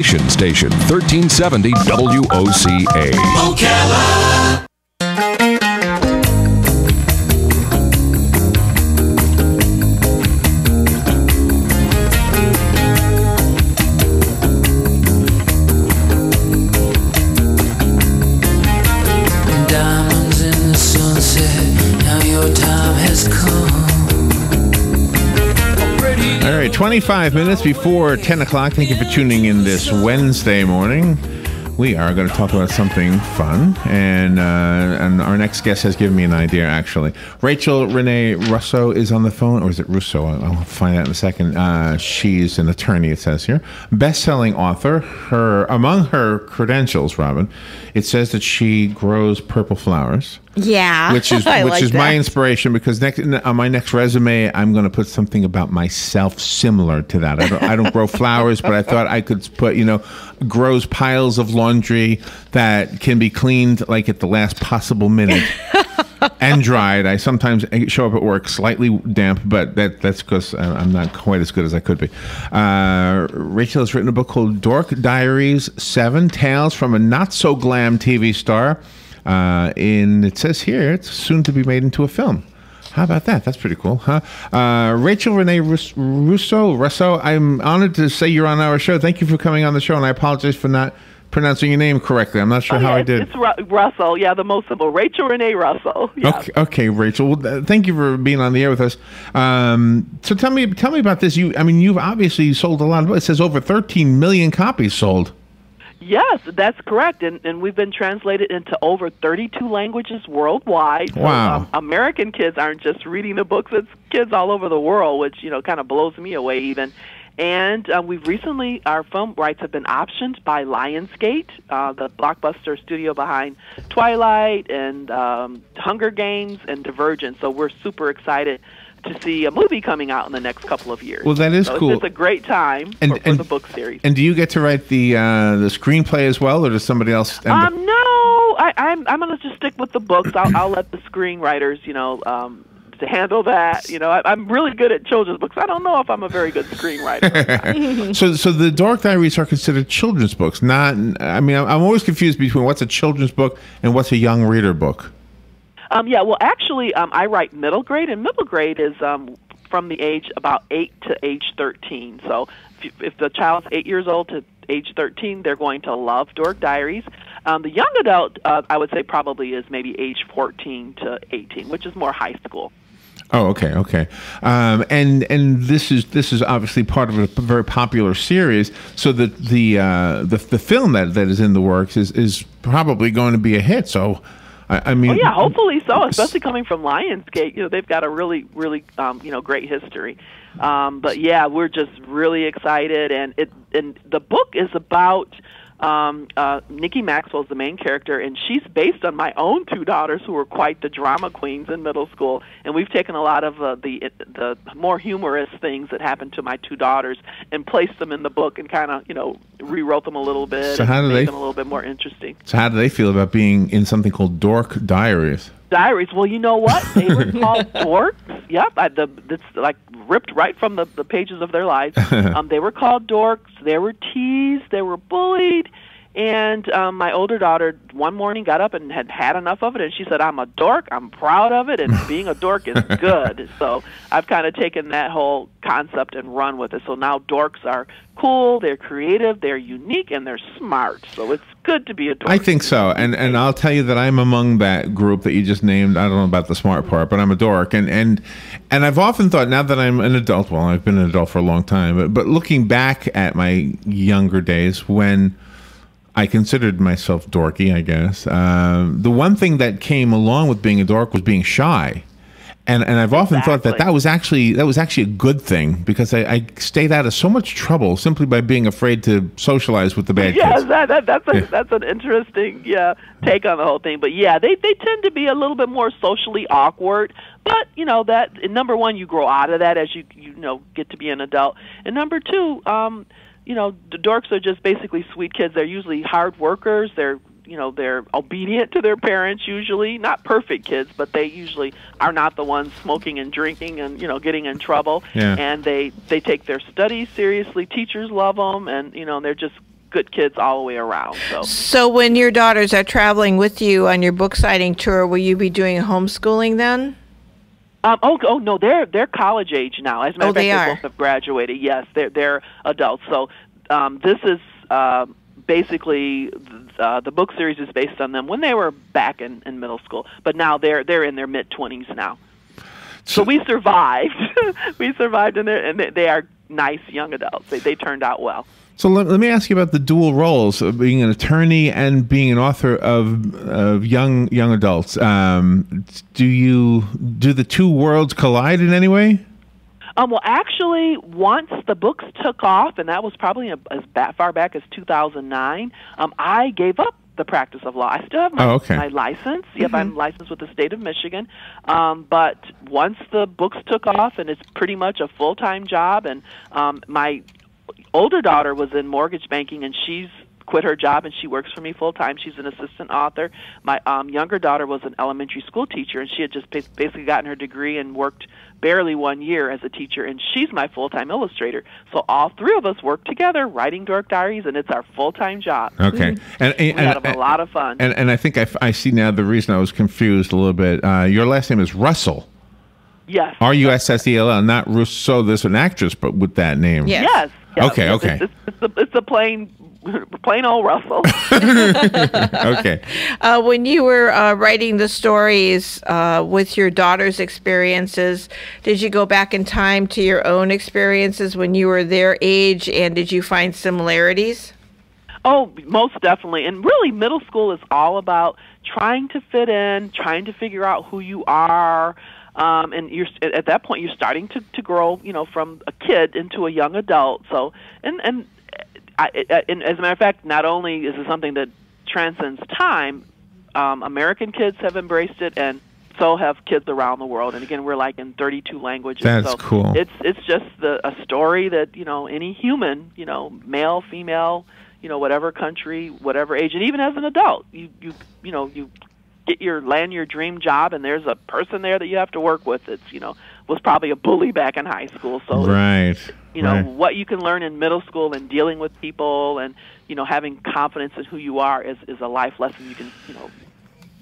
Station 1370 WOCA. WOCA. Diamonds in the sunset, now your time has come. All right, 25 minutes before 10 o'clock. Thank you for tuning in this Wednesday morning. We are going to talk about something fun, and our next guest has given me an idea, actually. Rachel Renee Russo is on the phone, or is it Russo? I'll find out in a second. She's an attorney, it says here. Best-selling author. Among her credentials, Robin, it says that she grows purple flowers. Yeah, which is my inspiration, because on my next resume I'm going to put something about myself similar to that. I don't grow flowers, but I thought I could put, grows piles of laundry that can be cleaned like at the last possible minute and dried. I sometimes show up at work slightly damp, but that's because I'm not quite as good as I could be. Rachel has written a book called Dork Diaries: 7 Tales from a Not So Glam TV Star. It says here it's soon to be made into a film. How about that? That's pretty cool, huh? Rachel Renee Russo, I'm honored to say you're on our show. Thank you for coming on the show, and I apologize for not pronouncing your name correctly. I'm not sure how I did. It's Russell. Yeah, the most simple. Rachel Renee Russell. Yeah. Okay, Rachel. Well, thank you for being on the air with us. So tell me about this. You've obviously sold a lot of books. It says over 13 million copies sold. Yes, that's correct, and we've been translated into over 32 languages worldwide. Wow. So, American kids aren't just reading the books; it's kids all over the world, which kind of blows me away even. And we've recently, our film rights have been optioned by Lionsgate, the blockbuster studio behind Twilight and Hunger Games and Divergent. So we're super excited to see a movie coming out in the next couple of years. Well, that is cool. It's a great time for the book series. And do you get to write the screenplay as well, or does somebody else? No, I'm going to just stick with the books. I'll let the screenwriters, to handle that. I'm really good at children's books. I don't know if I'm a very good screenwriter. So the Dork Diaries are considered children's books. I'm always confused between what's a children's book and what's a young reader book. Well, actually, I write middle grade, and middle grade is from the age about 8 to age 13. So if the child's 8 years old to age 13, they're going to love Dork Diaries. The young adult, I would say, probably is maybe age 14 to 18, which is more high school. Oh, okay. And this is obviously part of a very popular series. So the film that is in the works is probably going to be a hit. So. Hopefully so, especially coming from Lionsgate. They've got a really, really, great history. But yeah, we're just really excited, and the book is about Nikki Maxwell's the main character, and she's based on my own 2 daughters who were quite the drama queens in middle school. And we've taken a lot of the more humorous things that happened to my 2 daughters and placed them in the book and kind of rewrote them a little bit and made them a little bit more interesting. So how do they feel about being in something called Dork Diaries? Well, you know what? They were called dorks. Yep, it's like ripped right from the pages of their lives. They were called dorks. They were teased. They were bullied. And my older daughter one morning got up and had enough of it, and she said, "I'm a dork. I'm proud of it, and being a dork is good." So I've kind of taken that whole concept and run with it. So now dorks are cool, they're creative, they're unique, and they're smart. So it's good to be a dork. I think so, and I'll tell you that I'm among that group that you just named. I don't know about the smart part, but I'm a dork, and I've often thought, now that I'm an adult, well, I've been an adult for a long time, but looking back at my younger days when I considered myself dorky, I guess. The one thing that came along with being a dork was being shy. And I've often thought that was actually a good thing, because I stayed out of so much trouble simply by being afraid to socialize with the bad kids. That's an interesting take on the whole thing. But yeah, they tend to be a little bit more socially awkward. But that number one, you grow out of that as you get to be an adult. And number two, the dorks are just basically sweet kids. They're usually hard workers. They're obedient to their parents usually. Not perfect kids, but they usually are not the ones smoking and drinking and, getting in trouble. Yeah. And they take their studies seriously. Teachers love them, and, they're just good kids all the way around. So when your daughters are traveling with you on your book signing tour, will you be doing homeschooling then? No, they're college age now. As a matter of fact, they both have graduated. Yes, they're adults. So this is basically the book series is based on them when they were back in middle school, but now they're in their mid-20s now. So we survived. We survived, and they are nice young adults. They turned out well. So let me ask you about the dual roles of being an attorney and being an author of young adults. Do the two worlds collide in any way? Well, actually, once the books took off, and that was probably as far back as 2009, I gave up the practice of law. I still have my license. Yep, I'm licensed with the state of Michigan. But once the books took off, and it's pretty much a full-time job, and my older daughter was in mortgage banking, and she's quit her job, and she works for me full-time. She's an assistant author. My younger daughter was an elementary school teacher, and she had just basically gotten her degree and worked barely 1 year as a teacher, and she's my full-time illustrator. So all three of us work together writing Dork Diaries, and it's our full-time job. Okay. And we had a lot of fun. And I think I see now the reason I was confused a little bit. Your last name is Russell. Yes. Russell, not Rousseau. There's an actress, but with that name. Yes. Okay. It's a plain old Russell. Okay. When you were writing the stories with your daughter's experiences, did you go back in time to your own experiences when you were their age, and did you find similarities? Oh, most definitely. And really, middle school is all about trying to fit in, trying to figure out who you are. And you're at that point, you're starting to grow, from a kid into a young adult. So, and as a matter of fact, not only is it something that transcends time, American kids have embraced it, and so have kids around the world. And again, we're like in 32 languages. That's cool. It's just a story that any human, male, female, whatever country, whatever age, and even as an adult, you land your dream job, and there's a person there that you have to work with. It's was probably a bully back in high school. So right. What you can learn in middle school and dealing with people and having confidence in who you are is a life lesson you can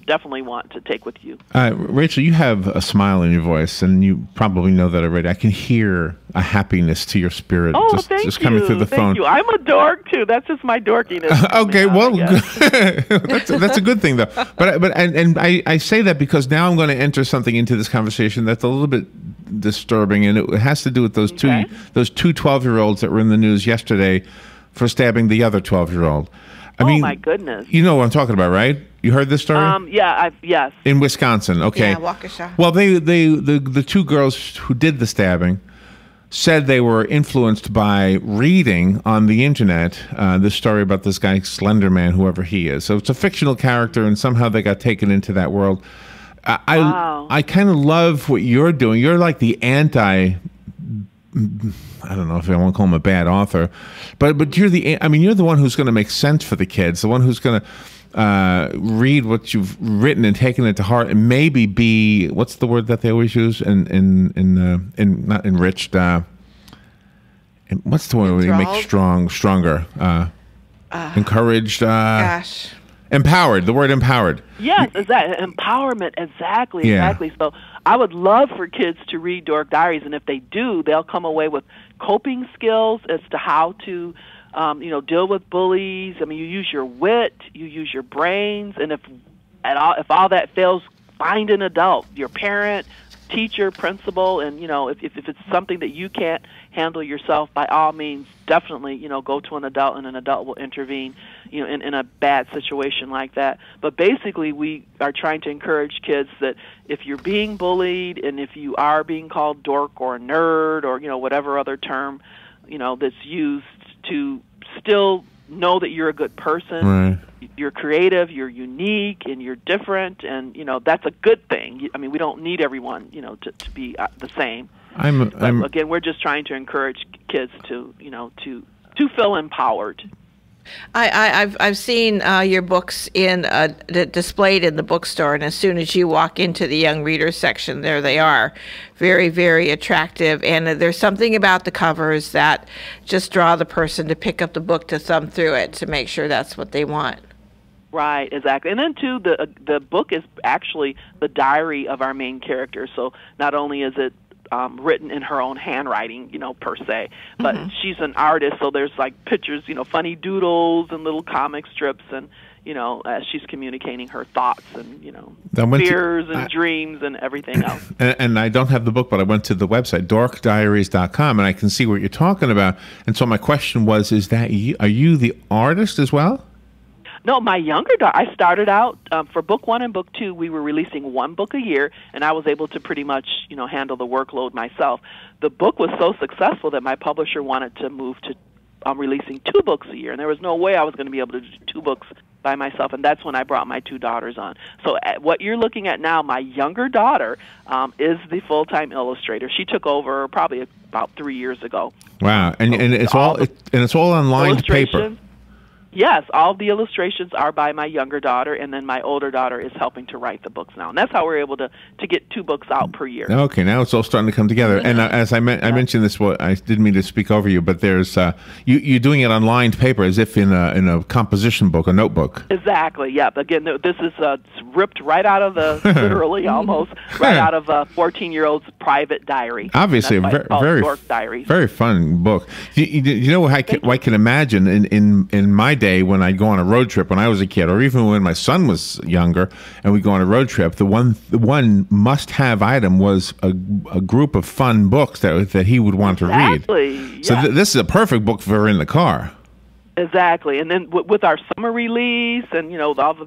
definitely want to take with you. Rachel, you have a smile in your voice, and you probably know that already. I can hear a happiness to your spirit just coming through the phone. Thank you. I'm a dork too. That's just my dorkiness. Okay, well, that's a good thing though. But I say that because now I'm going to enter something into this conversation that's a little bit disturbing, and it has to do with those two 12-year-olds that were in the news yesterday for stabbing the other 12-year-old. I mean, my goodness. You know what I'm talking about, right? You heard this story? Yes. In Wisconsin, okay. Yeah, Waukesha. Well, the two girls who did the stabbing said they were influenced by reading on the internet this story about this guy, Slender Man, whoever he is. So it's a fictional character, and somehow they got taken into that world. I kind of love what you're doing. You're like the anti... I don't know if I want to call him a bad author, but you're the one who's going to make sense for the kids, the one who's going to read what you've written and taken it to heart, and maybe be, what's the word that they always use, in not enriched, what's the word where you make stronger, encouraged, gosh. Empowered, the word empowered. Yes, exactly. Empowerment, exactly. So I would love for kids to read Dork Diaries, and if they do, they'll come away with coping skills as to how to, deal with bullies. I mean, you use your wit, you use your brains, and if all that fails, find an adult, your parent, teacher, principal, and if it's something that you can't handle yourself, by all means, definitely go to an adult, and an adult will intervene in a bad situation like that. But basically, we are trying to encourage kids that if you're being bullied, and if you are being called dork or nerd or whatever other term that's used, to still know that you're a good person. Right. You're creative, you're unique, and you're different, and that's a good thing. I mean, we don't need everyone to be the same. Again, we're just trying to encourage kids to feel empowered. I've seen your books displayed in the bookstore, and as soon as you walk into the young readers section, there they are, very, very attractive. And there's something about the covers that just draw the person to pick up the book to thumb through it to make sure that's what they want. Right, exactly. And then, too, the book is actually the diary of our main character. So not only is it written in her own handwriting, per se, but she's an artist, so there's like pictures, funny doodles and little comic strips, and as she's communicating her thoughts and fears and dreams and everything else. And I don't have the book, but I went to the website dorkdiaries.com, and I can see what you're talking about. And so my question was: Is that you? Are you the artist as well? No, my younger daughter, I started out, for book 1 and book 2, we were releasing 1 book a year, and I was able to pretty much, handle the workload myself. The book was so successful that my publisher wanted to move to releasing 2 books a year, and there was no way I was going to be able to do 2 books by myself, and that's when I brought my 2 daughters on. So what you're looking at now, my younger daughter is the full-time illustrator. She took over probably about 3 years ago. Wow, and it's all on lined paper. Yes, all the illustrations are by my younger daughter, and then my older daughter is helping to write the books now. And that's how we're able to get 2 books out per year. Okay, now it's all starting to come together. And as I mentioned this, I didn't mean to speak over you, but there's you're doing it on lined paper as if in a composition book, a notebook. Exactly, yeah. Again, this is ripped right out of the, literally almost, right out of a 14-year-old's private diary. Obviously, very fun book. You know what I can imagine in my day when I'd go on a road trip when I was a kid, or even when my son was younger and we'd go on a road trip, the one must-have item was a group of fun books that he would want to read. Yes. So this is a perfect book for in the car. Exactly. And then with our summer release and, all the,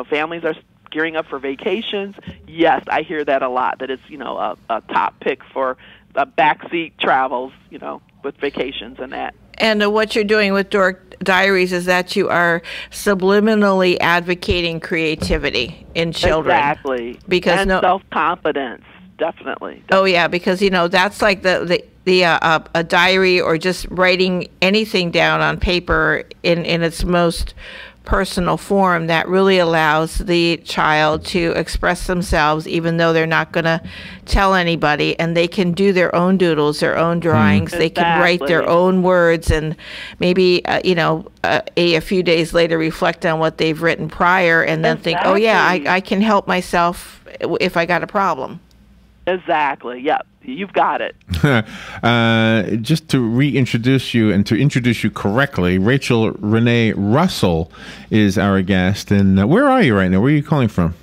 families are gearing up for vacations, yes, I hear that a lot, that it's, a top pick for backseat travels, with vacations and that. And what you're doing with Dork Diaries is that you are subliminally advocating creativity in children. Exactly. Because and self-confidence, definitely. Oh, yeah, because, that's like a diary or just writing anything down on paper in its most personal form that really allows the child to express themselves even though they're not going to tell anybody, and they can do their own doodles, their own drawings. They can write their own words, and maybe a few days later reflect on what they've written prior and then think, oh yeah, I can help myself if I got a problem. Exactly. Yep. You've got it. Just to reintroduce you and to introduce you correctly, Rachel Renee Russell is our guest. And where are you right now? Where are you calling from?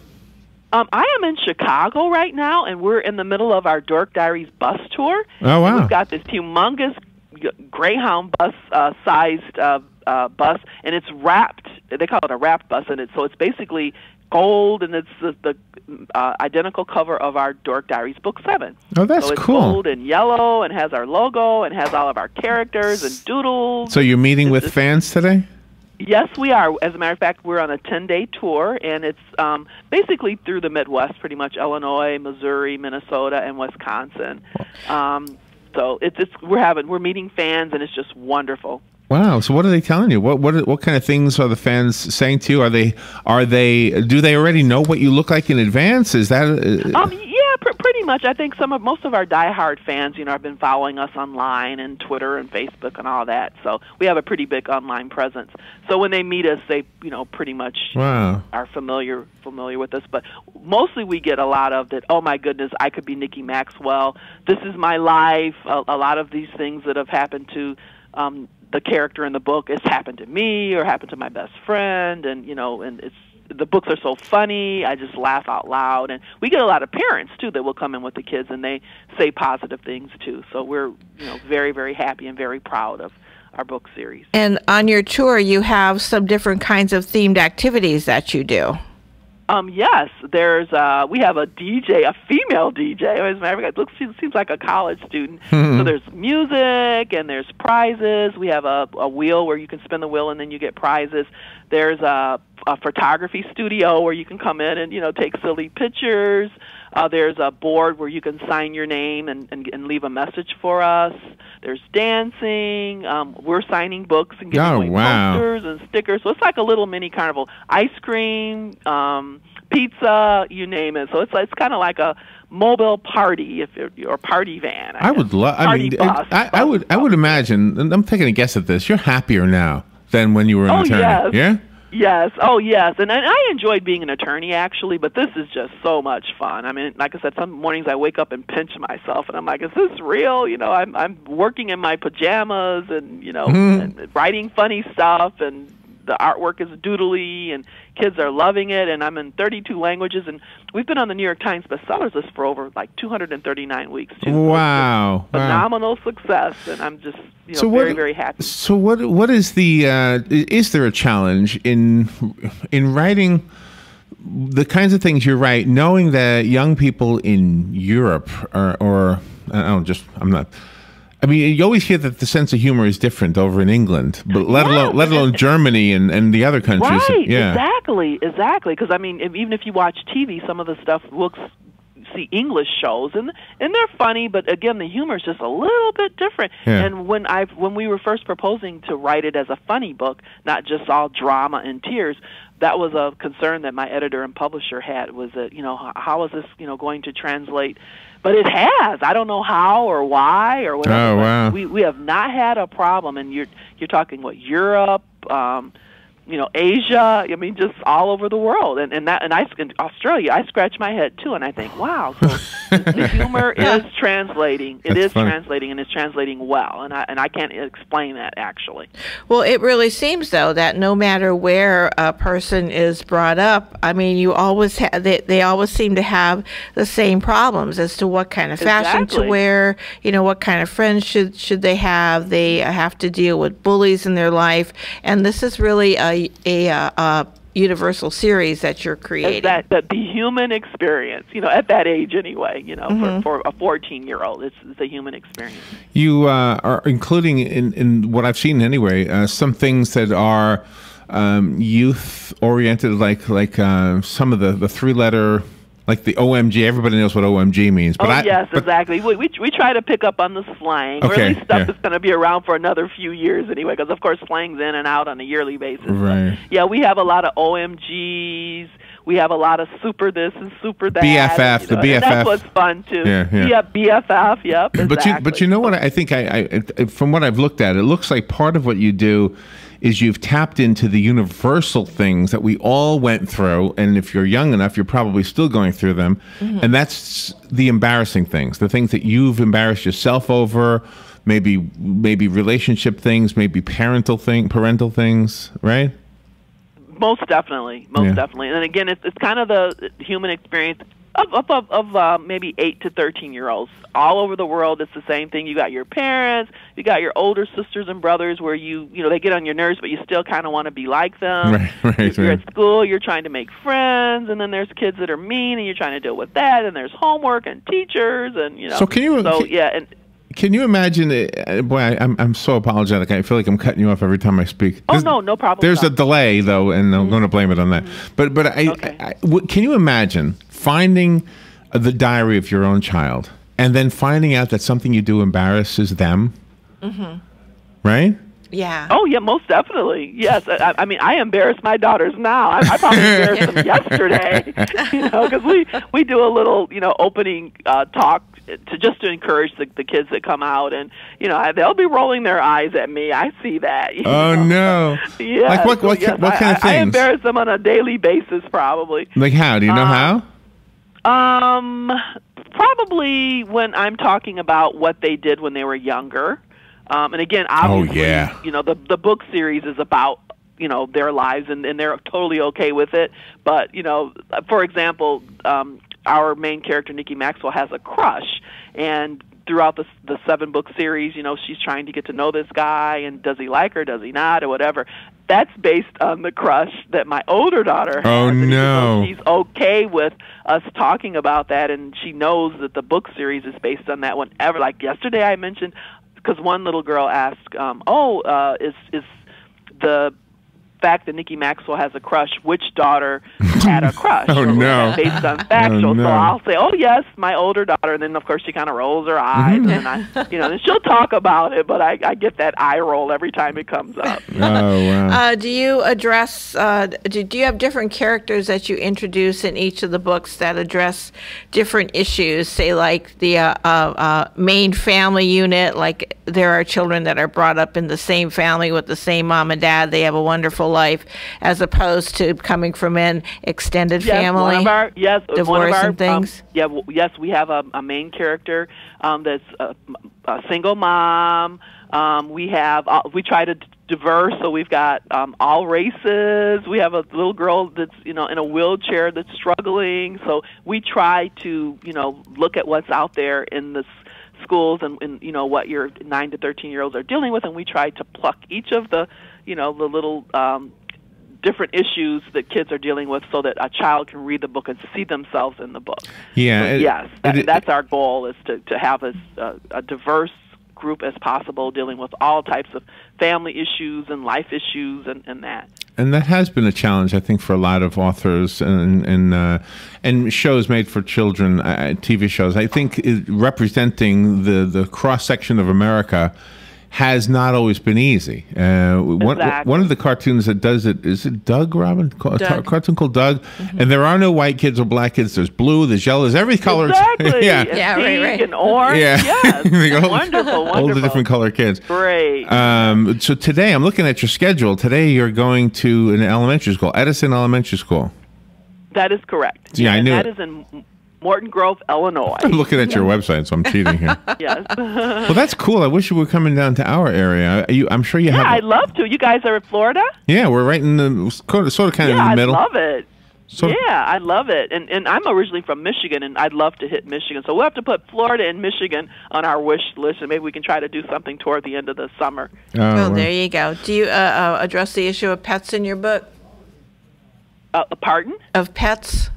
I am in Chicago right now, and we're in the middle of our Dork Diaries bus tour. Oh, wow. We've got this humongous Greyhound bus-sized bus, and it's wrapped. They call it a wrapped bus, and so it's basically gold, and it's the identical cover of our Dork Diaries Book 7. Oh, that's so it's cool. Gold and yellow, and has our logo, and has all of our characters and doodles. So you're meeting with fans today? Yes, we are. As a matter of fact, we're on a 10-day tour, and it's basically through the Midwest, pretty much Illinois, Missouri, Minnesota, and Wisconsin. So we're meeting fans, and it's just wonderful. Wow. So what are they telling you? What kind of things are the fans saying to you? Do they already know what you look like in advance? Is that pretty much. I think most of our diehard fans, have been following us online and Twitter and Facebook and all that. So we have a pretty big online presence. So when they meet us, they, pretty much are familiar with us. But mostly we get a lot of that. Oh my goodness, I could be Nikki Maxwell. This is my life. A lot of these things that have happened to the character in the book, it's happened to me or happened to my best friend, and and the books are so funny, I just laugh out loud. And we get a lot of parents too that will come in with the kids, and they say positive things too. So we're very, very happy and very proud of our book series. And on your tour, you have some different kinds of themed activities that you do. Yes, we have a DJ, a female DJ. As a matter of fact, it seems like a college student. So there's music and there's prizes. We have a wheel where you can spin the wheel and then you get prizes. There's a photography studio where you can come in and take silly pictures. There's a board where you can sign your name and leave a message for us. There's dancing. We're signing books and giving away posters and stickers. So it's like a little mini carnival. Ice cream, pizza, you name it. So it's kind of like a mobile party, if you're a party van. I would love. I would imagine. And I'm taking a guess at this. You're happier now than when you were an attorney. Yes. Yeah. Yes. Oh, yes. And I enjoyed being an attorney, actually, but this is just so much fun. I mean, like I said, some mornings I wake up and pinch myself, and I'm like, is this real? I'm working in my pajamas and, and writing funny stuff, and the artwork is doodly, and kids are loving it, and I'm in 32 languages, and we've been on the New York Times bestsellers list for over 239 weeks, too. Wow. So phenomenal success, and I'm just very, very happy. So what is is there a challenge in writing the kinds of things you write, knowing that young people in Europe I mean, you always hear that the sense of humor is different over in England, but let alone Germany and the other countries. Right, yeah. Exactly. Because I mean, even if you watch TV, some of the stuff see English shows, and they're funny, but again, the humor is just a little bit different. Yeah. And when we were first proposing to write it as a funny book, not just all drama and tears, that was a concern that my editor and publisher had, was that, how is this, going to translate? But it has. I don't know how or why or whatever. Oh, wow. We have not had a problem, and you're talking Europe, Asia. I mean, just all over the world, and in Australia. I scratch my head too, and I think, wow. So the humor is translating. It is translating, and it's translating well, and I can't explain that actually. Well, it really seems though that no matter where a person is brought up, I mean, you always they always seem to have the same problems as to what kind of fashion to wear. What kind of friends should they have? They have to deal with bullies in their life, and this is really a universal series that you're creating. The human experience, at that age anyway, for a 14-year-old, it's a human experience. You are including in what I've seen anyway, some things that are youth-oriented, like some of the three-letter, like the OMG. Everybody knows what OMG means. But exactly. We try to pick up on the slang, or at least stuff that's going to be around for another few years anyway, because, of course, slang's in and out on a yearly basis. Right. But, we have a lot of OMGs. We have a lot of super this and super that. BFF, the BFF. And that's what's fun, too. Yeah. BFF, yep, exactly. But you know what? I think from what I've looked at, it looks like part of what you do is you've tapped into the universal things that we all went through, and if you're young enough, you're probably still going through them, and that's the embarrassing things, the things that you've embarrassed yourself over, maybe relationship things, maybe parental things, right? Most definitely. And again, it's kind of the human experience of maybe 8 to 13-year-olds all over the world. It's the same thing. You got your parents, you got your older sisters and brothers where they get on your nerves, but you still kind of want to be like them. You're at school, you're trying to make friends, and then there's kids that are mean, and you're trying to deal with that, and there's homework and teachers, and Can you imagine? Boy, I'm so apologetic. I feel like I'm cutting you off every time I speak. No problem. There's a delay though, and I'm going to blame it on that. But can you imagine finding the diary of your own child and then finding out that something you do embarrasses them? Right? Yeah. Oh, yeah, most definitely. Yes. I mean, I embarrass my daughters now. I probably embarrassed them yesterday, because we do a little, opening talk to encourage the kids that come out, and they'll be rolling their eyes at me. I see that. Oh no! Yeah. Like what kind of things? I embarrass them on a daily basis, probably. Like how? Do you know how? Probably when I'm talking about what they did when they were younger. And again, obviously, the book series is about their lives, and they're totally okay with it. But for example, our main character Nikki Maxwell has a crush, and throughout the 7-book series, she's trying to get to know this guy, and does he like her, does he not, or whatever. That's based on the crush that my older daughter has. Oh, no. She's okay with us talking about that, and she knows that the book series is based on that. Whenever, like yesterday I mentioned, because one little girl asked, is the fact that Nikki Maxwell has a crush, which daughter had a crush? Oh, no. Based on factual. Oh, no. So I'll say, oh, yes, my older daughter. And then, of course, she kind of rolls her eyes. And then then she'll talk about it, but I get that eye roll every time it comes up. Oh, wow. Do you address, do you have different characters that you introduce in each of the books that address different issues, say like the main family unit, like there are children that are brought up in the same family with the same mom and dad, they have a wonderful life, as opposed to coming from an extended family, divorce and things? Yes, we have a main character that's a single mom. We try to diverse, so we've got all races. We have a little girl that's in a wheelchair that's struggling. So we try to look at what's out there in the schools and what your 9 to 13-year-olds are dealing with, and we try to pluck each of the the little different issues that kids are dealing with, so that a child can read the book and see themselves in the book. Yeah, that's our goal, is to have a diverse group as possible, dealing with all types of family issues and life issues and that. And that has been a challenge, I think, for a lot of authors and shows made for children, TV shows. I think representing the cross section of America has not always been easy. One of the cartoons that does it, is it Doug, Robin? A cartoon called Doug. Mm-hmm. And there are no white kids or black kids. There's blue, there's yellow, there's every color. Exactly. Yeah, right. And orange. Yeah. Yes. Wonderful. All the different color kids. Great. So today, I'm looking at your schedule. Today, you're going to an elementary school, Edison Elementary School. That is correct. Yeah, I knew that it. is in Morton Grove, Illinois. I'm looking at your website, so I'm cheating here. Yes. Well, that's cool. I wish you were coming down to our area. I'm sure you have. Yeah, I'd love to. You guys are in Florida? Yeah, we're right in the sort of kind of in the middle. I love it. I love it. And I'm originally from Michigan, and I'd love to hit Michigan. So we'll have to put Florida and Michigan on our wish list, and maybe we can try to do something toward the end of the summer. Oh, there you go. Do you address the issue of pets in your book? Pardon? Of pets?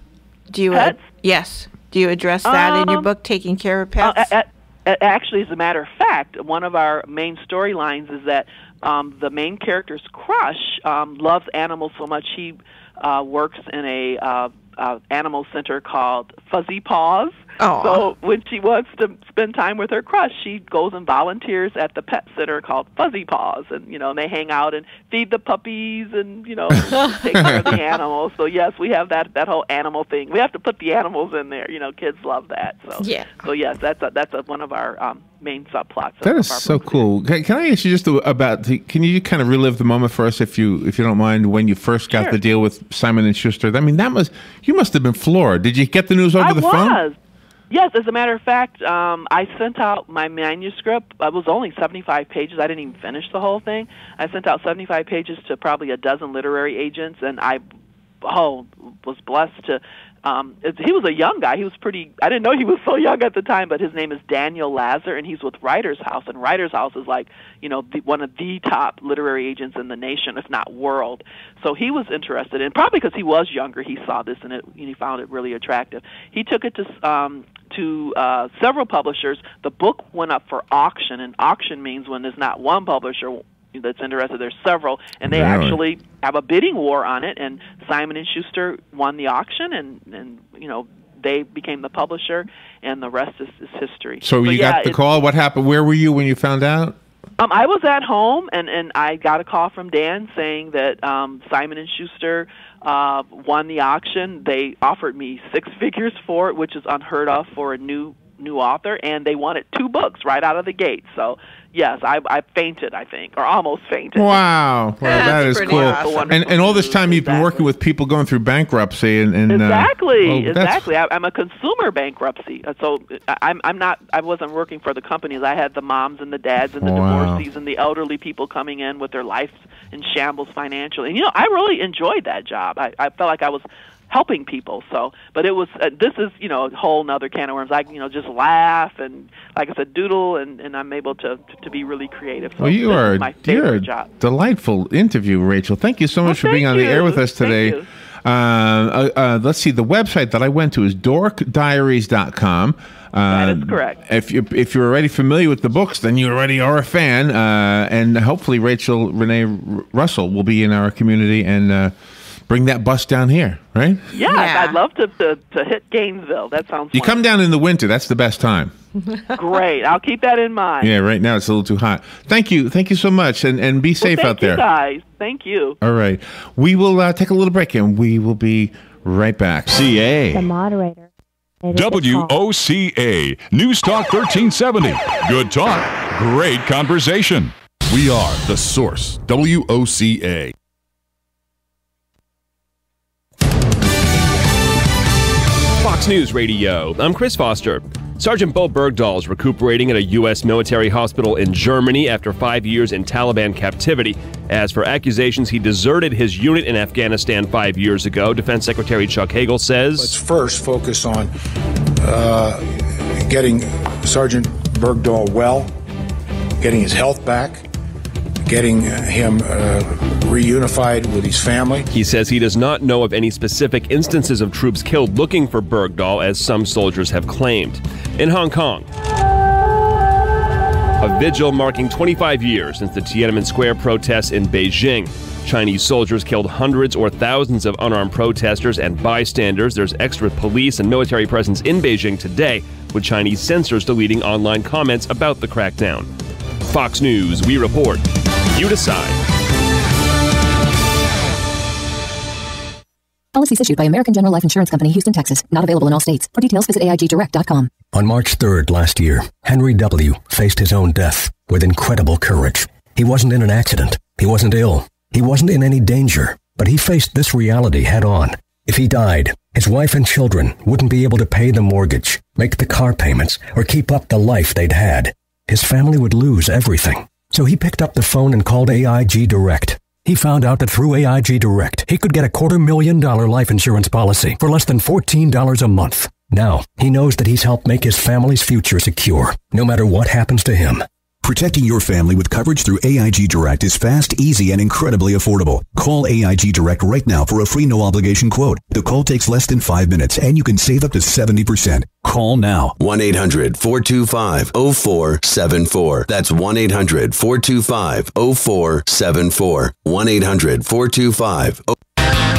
Do you? Pets? Yes. Do you address that in your book, taking care of pets? Actually, as a matter of fact, one of our main storylines is that the main character's crush loves animals so much he works in a animal center called Fuzzy Paws. Aww. So when she wants to spend time with her crush, she goes and volunteers at the pet center called Fuzzy Paws, and they hang out and feed the puppies and take care of the animals. So yes, we have that whole animal thing. We have to put the animals in there. Kids love that. So yeah. So yes, that's one of our main subplots. That is so cool. Can I ask you just about? Can you kind of relive the moment for us, if you don't mind, when you first got the deal with Simon and Schuster? I mean, you must have been floored. Did you get the news over the phone? Yes, as a matter of fact, I sent out my manuscript. It was only 75 pages. I didn't even finish the whole thing. I sent out 75 pages to probably a dozen literary agents, and I was blessed to. He was a young guy. He was I didn't know he was so young at the time, but his name is Daniel Lazar, and he's with Writers House. And Writers House is like, one of the top literary agents in the nation, if not world. So he was interested, and probably because he was younger, he saw this and he found it really attractive. He took it to several publishers. The book went up for auction, and auction means when there's not one publisher that's interested, there's several, and they actually have a bidding war on it, and Simon and Schuster won the auction, and they became the publisher, and the rest is history. So you got the call. What happened? Where were you when you found out? I was at home, and I got a call from Dan saying that Simon and Schuster won the auction. They offered me 6 figures for it, which is unheard of for a new author, and they wanted 2 books right out of the gate. So yes, I fainted, I think, or almost fainted. Wow, that is cool. Awesome. And all this time you've been working with people going through bankruptcy and exactly. I'm a consumer bankruptcy, so I wasn't working for the companies. I had the moms and the dads and the divorcees and the elderly people coming in with their lives in shambles financially. And I really enjoyed that job. I felt like I was helping people. So, but it was this is a whole nother can of worms. I just laugh and, like I said, doodle, and I'm able to be really creative. So you're my favorite job. Delightful interview, Rachel. Thank you so much for being on the air with us today. Thank you. Let's see. The website that I went to is dorkdiaries.com. That is correct. If you're already familiar with the books, then you already are a fan. And hopefully Renee Russell will be in our community and bring that bus down here, right? Yeah. I'd love to hit Gainesville. That sounds You come down in the winter. That's the best time. Great. I'll keep that in mind. Yeah, right now it's a little too hot. Thank you so much, and be safe out there. Thank you, guys. Thank you. All right. We will take a little break, and we will be right back. CA. The moderator. WOCA. News Talk 1370. Good talk. Great conversation. We are The Source. WOCA. Fox News Radio. I'm Chris Foster. Sergeant Bo Bergdahl is recuperating at a U.S. military hospital in Germany after 5 years in Taliban captivity. As for accusations he deserted his unit in Afghanistan 5 years ago, Defense Secretary Chuck Hagel says, Let's first focus on getting Sergeant Bergdahl well, getting his health back, getting him reunified with his family. He says he does not know of any specific instances of troops killed looking for Bergdahl, as some soldiers have claimed. In Hong Kong, a vigil marking 25 years since the Tiananmen Square protests in Beijing. Chinese soldiers killed hundreds or thousands of unarmed protesters and bystanders. There's extra police and military presence in Beijing today, with Chinese censors deleting online comments about the crackdown. Fox News, we report. You decide. Policies issued by American General Life Insurance Company, Houston, Texas. Not available in all states. For details, visit AIGdirect.com. On March 3rd last year, Henry W. faced his own death with incredible courage. He wasn't in an accident. He wasn't ill. He wasn't in any danger. But he faced this reality head on. If he died, his wife and children wouldn't be able to pay the mortgage, make the car payments, or keep up the life they'd had. His family would lose everything. So he picked up the phone and called AIG Direct. He found out that through AIG Direct, he could get a $250,000 life insurance policy for less than $14 a month. Now, he knows that he's helped make his family's future secure, no matter what happens to him. Protecting your family with coverage through AIG Direct is fast, easy, and incredibly affordable. Call AIG Direct right now for a free no-obligation quote. The call takes less than 5 minutes, and you can save up to 70%. Call now. 1-800-425-0474. That's 1-800-425-0474. 1-800-425-0474.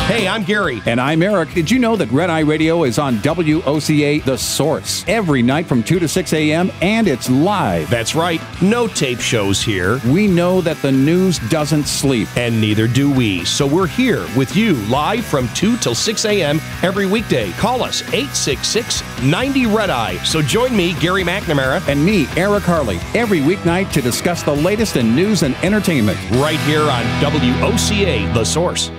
Hey, I'm Gary. And I'm Eric. Did you know that Red Eye Radio is on WOCA The Source every night from 2 to 6 a.m. and it's live? That's right. No tape shows here. We know that the news doesn't sleep. And neither do we. So we're here with you live from 2 till 6 a.m. every weekday. Call us 866-90-RED-EYE. So join me, Gary McNamara. And me, Eric Harley, every weeknight to discuss the latest in news and entertainment. Right here on WOCA The Source.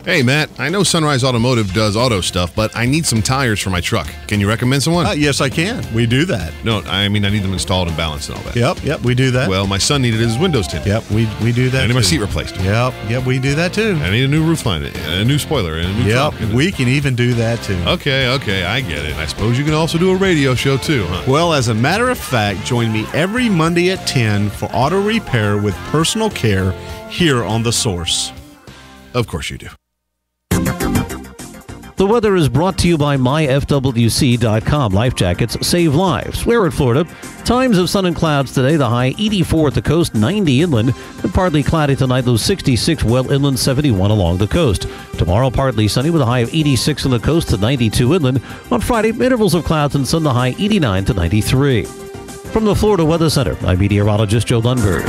Hey, Matt, I know Sunrise Automotive does auto stuff, but I need some tires for my truck. Can you recommend someone? Yes, I can. We do that. No, I mean, I need them installed and balanced and all that. Yep, we do that. Well, my son needed his windows tinted. Yep, we do that. I need my seat replaced. Yep, we do that too. I need a new roof line, a new spoiler, and a new trunk. We can even do that too. Okay, I get it. I suppose you can also do a radio show too, huh? Well, as a matter of fact, join me every Monday at 10 for auto repair with personal care here on The Source. Of course you do. The weather is brought to you by myfwc.com. Life jackets save lives. We're at Florida. Times of sun and clouds today. The high 84 at the coast, 90 inland. And partly cloudy tonight, low 66 well inland, 71 along the coast. Tomorrow, partly sunny with a high of 86 on the coast to 92 inland. On Friday, intervals of clouds and sun, the high 89 to 93. From the Florida Weather Center, I'm meteorologist Joe Lundberg.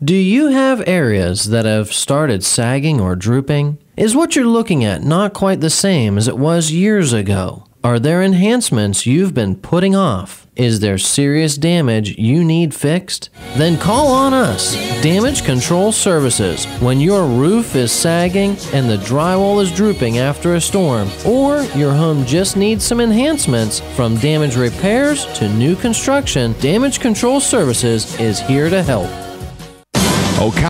Do you have areas that have started sagging or drooping? Is what you're looking at not quite the same as it was years ago? Are there enhancements you've been putting off? Is there serious damage you need fixed? Then call on us, Damage Control Services. When your roof is sagging and the drywall is drooping after a storm, or your home just needs some enhancements, from damage repairs to new construction, Damage Control Services is here to help. OCA.